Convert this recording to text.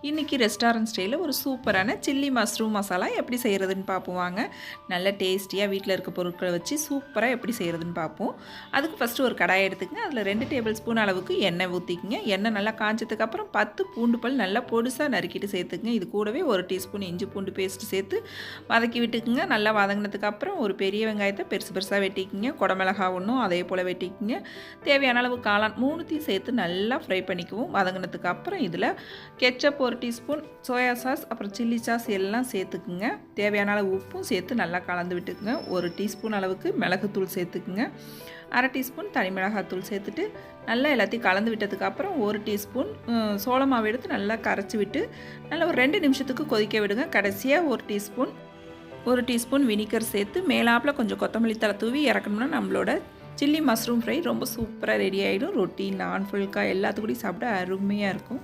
இன்றைக்கி ரெஸ்டாரண்ட் ஸ்டைலில் ஒரு சூப்பரான சில்லி மஷ்ரூம் மசாலா எப்படி செய்கிறதுன்னு பார்ப்போம் வாங்க. நல்ல டேஸ்டியாக வீட்டில் இருக்க பொருட்களை வச்சு சூப்பராக எப்படி செய்கிறதுன்னு பார்ப்போம். அதுக்கு ஃபஸ்ட்டு ஒரு கடாயை எடுத்துக்கங்க. அதில் 2 டேபிள் ஸ்பூன் அளவுக்கு எண்ணெய் ஊற்றிக்குங்க. எண்ணெய் நல்லா காய்ச்சதுக்கப்புறம் 10 பூண்டு பல் நல்லா பொடுசாக நறுக்கிட்டு சேர்த்துக்குங்க. இது கூடவே 1 டீஸ்பூன் இஞ்சி பூண்டு பேஸ்ட்டு சேர்த்து வதக்கி விட்டுக்குங்க. நல்லா வதங்கினதுக்கப்புறம் ஒரு பெரிய வெங்காயத்தை பெருசு பெருசாக வெட்டிக்குங்க. குடமிளகா ஒன்றும் அதே போல் வெட்டிக்குங்க. தேவையான அளவு காளான் 3த்தையும் சேர்த்து நல்லா ஃப்ரை பண்ணிக்குவோம். வதங்கினதுக்கப்புறம் இதில் கெச்சப் 1 டீஸ்பூன், சோயா சாஸ், அப்புறம் சில்லி சாஸ் எல்லாம் சேர்த்துக்குங்க. தேவையான அளவு உப்பும் சேர்த்து நல்லா கலந்து விட்டுக்குங்க. 1 டீஸ்பூன் அளவுக்கு மிளகுத்தூள் சேர்த்துக்குங்க. 1/2 டீஸ்பூன் தனி மிளகாத்தூள் சேர்த்துட்டு நல்லா எல்லாத்தையும் கலந்து விட்டதுக்கப்புறம் 1 டீஸ்பூன் சோள மாவு எடுத்து நல்லா கரைச்சி விட்டு நல்லா ஒரு 2 நிமிஷத்துக்கு கொதிக்க விடுங்க. கடைசியாக 1 டீஸ்பூன் வினிகர் சேர்த்து மேலாப்பில் கொஞ்சம் கொத்தமல்லி தழை தூவி இறக்கணும்னா நம்மளோட சில்லி மஷ்ரூம் ஃப்ரை ரொம்ப சூப்பராக ரெடி ஆகிடும். ரொட்டி, நான், ஃபுல்கா எல்லாத்துக்கூடையும் சாப்பிட அருமையாக இருக்கும்.